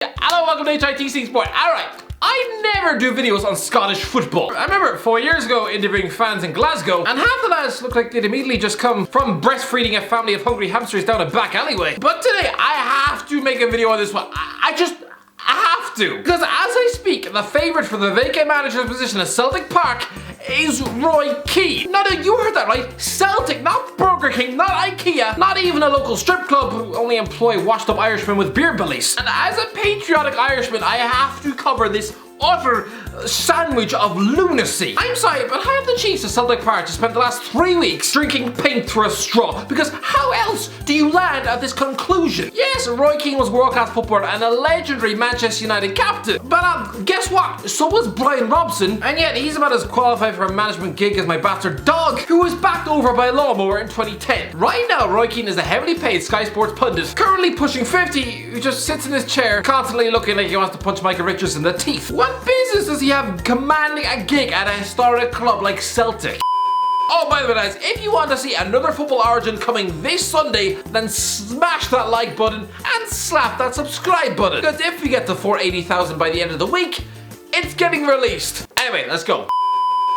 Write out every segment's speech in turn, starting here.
Hello, welcome to HITC Sport. Alright, I never do videos on Scottish football. I remember 4 years ago interviewing fans in Glasgow, and half the lads looked like they'd immediately just come from breastfeeding a family of hungry hamsters down a back alleyway. But today, I have to make a video on this one. I have to. Because as I speak, the favourite for the vacant manager's position at Celtic Park is Roy Keane. Now, you heard that right. Celtic, not Burger King, not IKEA, not even a local strip club who only employ washed up Irishmen with beer bellies. And as a patriotic Irishman, I have to cover this utter sandwich of lunacy. I'm sorry, but how have the Chiefs of Celtic Park just spent the last 3 weeks drinking paint through a straw? Because how else do you land at this conclusion? Yes, Roy Keane was world-class footballer and a legendary Manchester United captain. But guess what? So was Brian Robson, and yet he's about as qualified for a management gig as my bastard dog, who was backed over by a lawnmower in 2010. Right now, Roy Keane is a heavily paid Sky Sports pundit, currently pushing 50, who just sits in his chair, constantly looking like he wants to punch Michael Richards in the teeth. What business does he have commanding a gig at a historic club like Celtic? Oh, by the way, guys, if you want to see another football origin coming this Sunday, then smash that like button and slap that subscribe button. Because if we get to 480,000 by the end of the week, it's getting released. Anyway, let's go.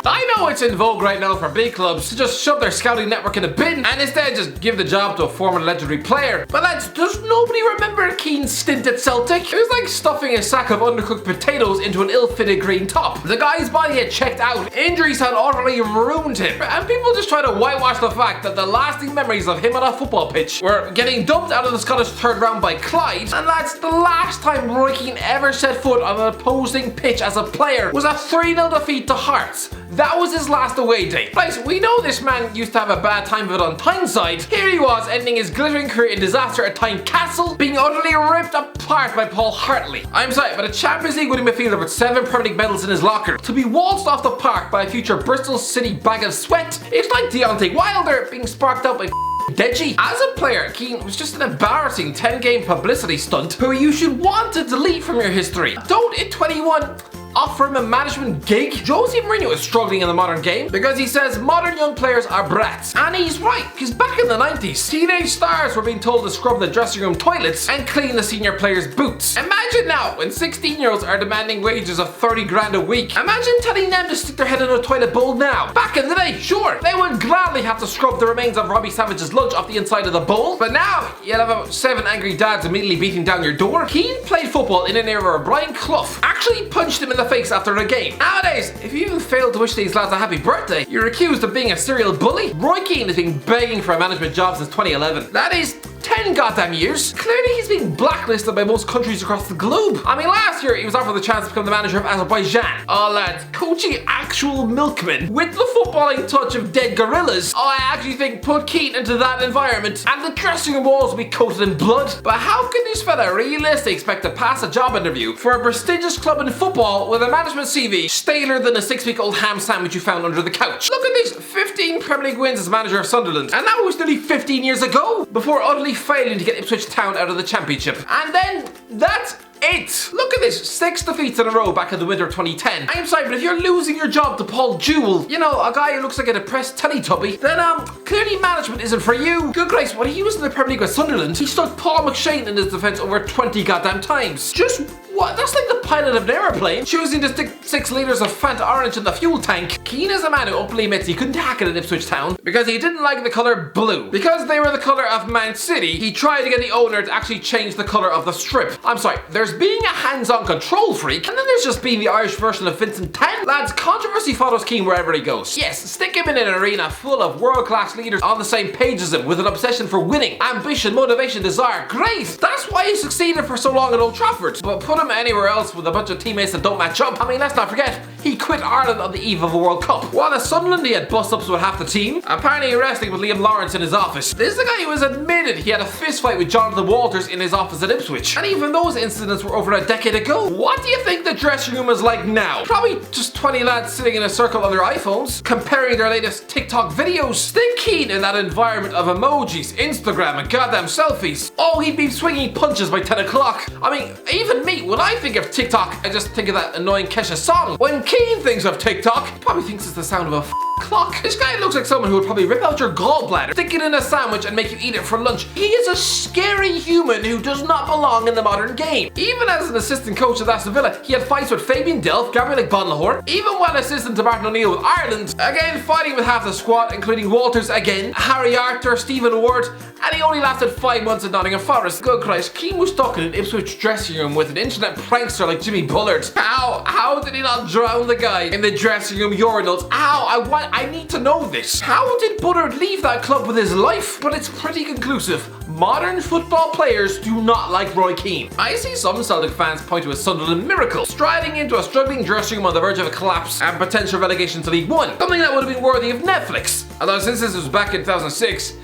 I know it's in vogue right now for big clubs to just shove their scouting network in a bin and instead just give the job to a former legendary player. But lads, does nobody remember Keane's stint at Celtic? It was like stuffing a sack of undercooked potatoes into an ill-fitted green top. The guy's body had checked out, injuries had utterly ruined him, and people just try to whitewash the fact that the lasting memories of him on a football pitch were getting dumped out of the Scottish third round by Clyde, and that's the last time Roy Keane ever set foot on an opposing pitch as a player was a 3-0 defeat to Hearts. That was his last away day. Right, we know this man used to have a bad time of it on Tyneside. Here he was, ending his glittering career in disaster at Tynecastle, being utterly ripped apart by Paul Hartley. I'm sorry, but a Champions League winning midfielder with 7 Premier League medals in his locker to be waltzed off the park by a future Bristol City bag of sweat, it's like Deontay Wilder being sparked out by Deji. As a player, Keane was just an embarrassing 10-game publicity stunt who you should want to delete from your history. Don't in 21 offer him a management gig. Jose Mourinho is struggling in the modern game because he says modern young players are brats. And he's right, because back in the 90s, teenage stars were being told to scrub the dressing room toilets and clean the senior players' boots. Imagine now when 16-year-olds are demanding wages of 30 grand a week. Imagine telling them to stick their head in a toilet bowl now. Back in the day, sure, they would gladly have to scrub the remains of Robbie Savage's lunch off the inside of the bowl. But now, you'll have about 7 angry dads immediately beating down your door. Keane played football in an era where Brian Clough actually punched him in the face after a game. Nowadays, if you even fail to wish these lads a happy birthday, you're accused of being a serial bully. Roy Keane has been begging for a management job since 2011. That is 10 goddamn years. Clearly he's been blacklisted by most countries across the globe. I mean, last year he was offered the chance to become the manager of Azerbaijan. Oh lads, coaching actual milkmen with the footballing touch of dead gorillas, I actually think put Keane into that environment and the dressing room walls will be coated in blood. But how can this fella realistically expect to pass a job interview for a prestigious club in football with a management CV staler than a 6-week-old ham sandwich you found under the couch? Look at these 15 Premier League wins as manager of Sunderland, and that was nearly 15 years ago, before utterly failing to get Ipswich Town out of the Championship. And then that's it. Look at this, 6 defeats in a row back in the winter of 2010. I'm sorry, but if you're losing your job to Paul Jewell, you know, a guy who looks like a depressed Teletubby, then clearly management isn't for you. Good Christ, when he was in the Premier League with Sunderland, he stuck Paul McShane in his defence over 20 goddamn times. Just what? That's like the pilot of an aeroplane choosing to stick 6 litres of Fanta Orange in the fuel tank. Keane is a man who openly admits he couldn't hack it at Ipswich Town because he didn't like the colour blue. Because they were the colour of Man City, he tried to get the owner to actually change the colour of the strip. I'm sorry, there's being a hands-on control freak, and then there's just being the Irish version of Vincent Tan. Lads, controversy follows Keane wherever he goes. Yes, stick him in an arena full of world-class leaders on the same page as him with an obsession for winning, ambition, motivation, desire. Great! That's why he succeeded for so long at Old Trafford. But put him anywhere else with a bunch of teammates that don't match up. I mean, let's not forget, he quit Ireland on the eve of a World Cup. While at Sunderland he had bust-ups with half the team, apparently wrestling with Liam Lawrence in his office. This is the guy who has admitted he had a fist fight with Jonathan Walters in his office at Ipswich. And even those incidents were over a decade ago. What do you think the dressing room is like now? Probably just 20 lads sitting in a circle on their iPhones, comparing their latest TikTok videos. Stick Keane in that environment of emojis, Instagram and goddamn selfies. Oh, he'd be swinging punches by 10 o'clock. I mean, even me, when I think of TikTok, I just think of that annoying Kesha song. When Keane thinks of TikTok, he probably thinks it's the sound of a clock. This guy looks like someone who would probably rip out your gallbladder, stick it in a sandwich and make you eat it for lunch. He is a scary human who does not belong in the modern game. Even as an assistant coach at Aston Villa, he had fights with Fabian Delph, Gabriel Bonlahor, even while assistant to Martin O'Neill with Ireland, again fighting with half the squad, including Walters again, Harry Arthur, Stephen Ward, and he only lasted 5 months at Nottingham Forest. Good Christ, Keane was stuck in an Ipswich dressing room with an internet prankster like Jimmy Bullard. How did he not drown the guy in the dressing room urinals? I need to know this. How did Bullard leave that club with his life? But it's pretty conclusive. Modern football players do not like Roy Keane. I see some Celtic fans point to a Sunderland miracle, striding into a struggling dressing room on the verge of a collapse and potential relegation to League One, something that would have been worthy of Netflix. Although since this was back in 2006,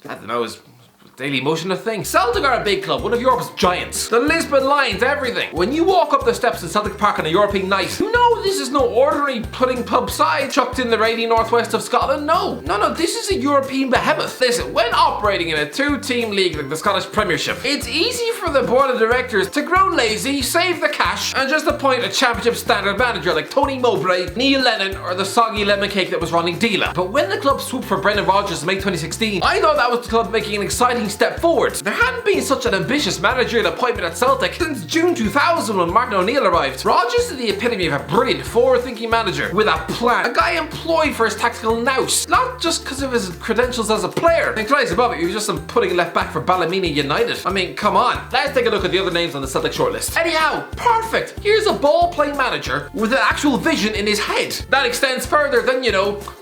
I don't know, is Daily Motion a thing? Celtic are a big club, one of Europe's giants. The Lisbon Lions, everything. When you walk up the steps in Celtic Park on a European night, you know this is no ordinary pudding pub side chucked in the rainy northwest of Scotland. No, this is a European behemoth. Listen, when operating in a two-team league like the Scottish Premiership, it's easy for the board of directors to grow lazy, save the cash, and just appoint a championship standard manager like Tony Mowbray, Neil Lennon, or the soggy lemon cake that was Ronnie Deila. But when the club swooped for Brendan Rodgers in May 2016, I thought that was the club making an exciting step forward. There hadn't been such an ambitious managerial appointment at Celtic since June 2000 when Martin O'Neill arrived. Rodgers is the epitome of a brilliant, forward-thinking manager with a plan. A guy employed for his tactical nous, not just because of his credentials as a player. And Christ above it, he was just some pudding left back for Ballymena United. I mean, come on. Let's take a look at the other names on the Celtic shortlist. Anyhow, perfect. Here's a ball-playing manager with an actual vision in his head. That extends further than,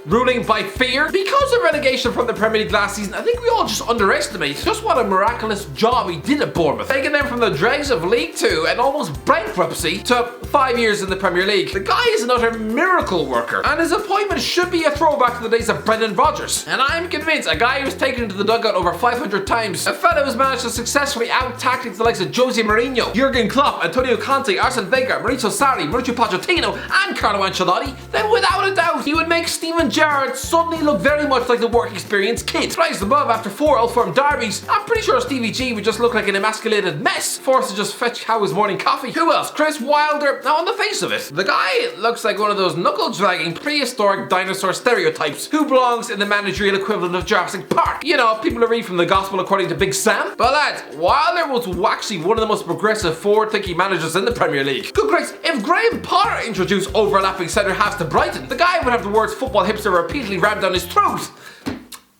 ruling by fear. Because of relegation from the Premier League last season, I think we all just underestimate just what a miraculous job he did at Bournemouth, taking them from the dregs of League 2 and almost bankruptcy to 5 years in the Premier League. The guy is an utter miracle worker, and his appointment should be a throwback to the days of Brendan Rodgers. And I'm convinced a guy who's taken into the dugout over 500 times, a fellow who's managed to successfully out-tactic the likes of Jose Mourinho, Jurgen Klopp, Antonio Conte, Arsene Wenger, Mauricio Sarri, Mauricio Pochettino, and Carlo Ancelotti, then without a doubt, he would make Steven Gerrard suddenly look very much like the work experience kid. Thrice above after 4 old-firm derbies, I'm pretty sure Stevie G would just look like an emasculated mess, forced to just fetch Cow his morning coffee. Who else? Chris Wilder. Now on the face of it, the guy looks like one of those knuckle-dragging prehistoric dinosaur stereotypes who belongs in the managerial equivalent of Jurassic Park. People who read from the Gospel according to Big Sam. But lads, Wilder was actually one of the most progressive forward-thinking managers in the Premier League. Good grace, if Graham Potter introduced overlapping centre halves to Brighton, the guy would have the words football hipster repeatedly rammed down his throat.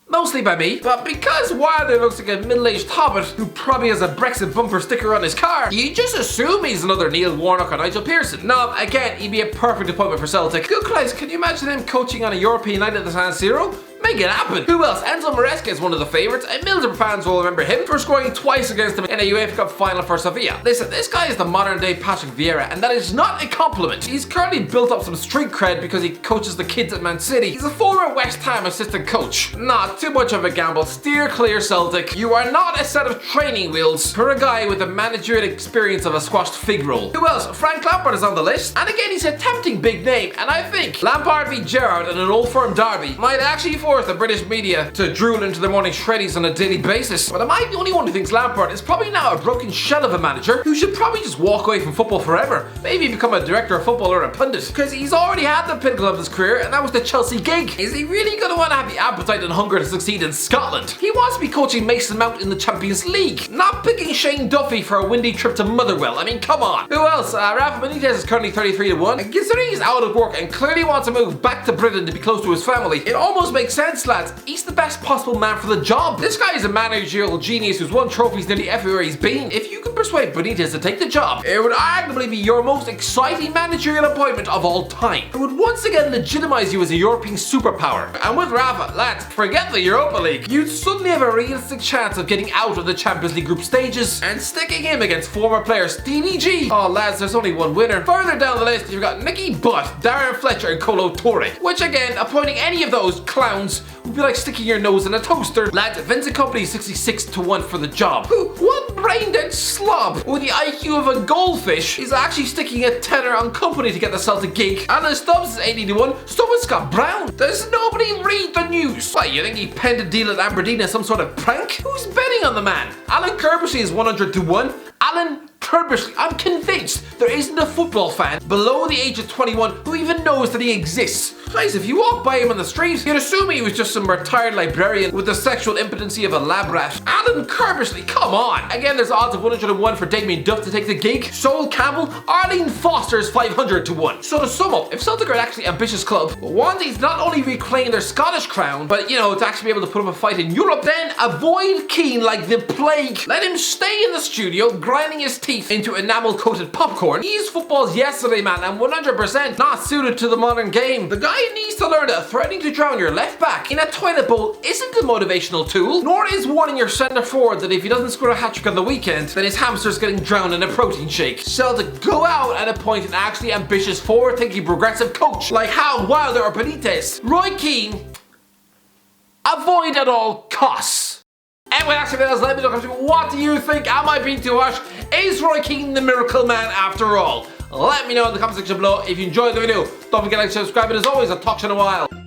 Mostly by me, but because Wilder looks like a middle-aged hobbit who probably has a Brexit bumper sticker on his car, you just assume he's another Neil Warnock or Nigel Pearson. No, again, he'd be a perfect appointment for Celtic. Good Christ, can you imagine him coaching on a European night at the San Siro? Make it happen. Who else? Enzo Maresca is one of the favourites, and Middlesbrough fans will remember him for scoring twice against them in a UEFA Cup final for Sevilla. Listen, this guy is the modern day Patrick Vieira, and that is not a compliment. He's currently built up some street cred because he coaches the kids at Man City. He's a former West Ham assistant coach. Not too much of a gamble. Steer clear, Celtic. You are not a set of training wheels for a guy with the managerial experience of a squashed fig roll. Who else? Frank Lampard is on the list, and again he's a tempting big name, and I think Lampard v Gerrard in an old firm derby might actually force the British media to drool into their morning shreddies on a daily basis. But am I the only one who thinks Lampard is probably now a broken shell of a manager who should probably just walk away from football forever? Maybe become a director of football or a pundit, because he's already had the pinnacle of his career, and that was the Chelsea gig. Is he really going to want to have the appetite and hunger to succeed in Scotland? He wants to be coaching Mason Mount in the Champions League, not picking Shane Duffy for a windy trip to Motherwell. I mean, come on. Who else? Rafa Benitez is currently 33-1, and considering he's out of work and clearly wants to move back to Britain to be close to his family, it almost makes sense, lads. He's the best possible man for the job. This guy is a managerial genius who's won trophies nearly everywhere he's been. If you could persuade Benitez to take the job, it would arguably be your most exciting managerial appointment of all time. It would once again legitimize you as a European superpower. And with Rafa, lads, forget the Europa League. You'd suddenly have a realistic chance of getting out of the Champions League group stages and sticking him against former player Stevie G. Oh lads, there's only one winner. Further down the list, you've got Nicky Butt, Darren Fletcher, and Kolo Toure. Which again, appointing any of those clowns would be like sticking your nose in a toaster. Lads, Vincent Kompany is 66-1 for the job. What brain-dead slob with the IQ of a goldfish is actually sticking a tenner on Kompany to get the Celtic gig? Alan Stubbs is 80-1, so is Scott Brown. Does nobody read the news? What, you think he penned a deal at Aberdeen as some sort of prank? Who's betting on the man? Alan Kirbyshey is 100-1. Alan Purposely, I'm convinced there isn't a football fan below the age of 21 who even knows that he exists. Guys, if you walk by him on the street, you'd assume he was just some retired librarian with the sexual impotency of a lab rat. Alan Kirbysley, come on! Again, there's odds of 101 for Damien Duff to take the gig. Sol Campbell, Arlene Foster's 500 to 1. So to sum up, if Celtic are an actually ambitious club, wanting to not only reclaim their Scottish crown, but to actually be able to put up a fight in Europe, then avoid Keane like the plague. Let him stay in the studio, grinding his teeth into enamel-coated popcorn. He's football's yesterday man and 100% not suited to the modern game. The guy needs to learn that threatening to drown your left back in a toilet bowl isn't a motivational tool, nor is warning your centre forward that if he doesn't score a hat-trick on the weekend, then his hamster's getting drowned in a protein shake. Celtic go out and appoint an actually ambitious, forward-thinking, progressive coach like Hal Wilder or Benitez. Roy Keane, avoid at all costs. Anyway, that's it, let me know what do you think? Am I being too harsh? Is Roy Keane the miracle man after all? Let me know in the comment section below. If you enjoyed the video, don't forget to like, subscribe, and as always, I'll talk to you in a while.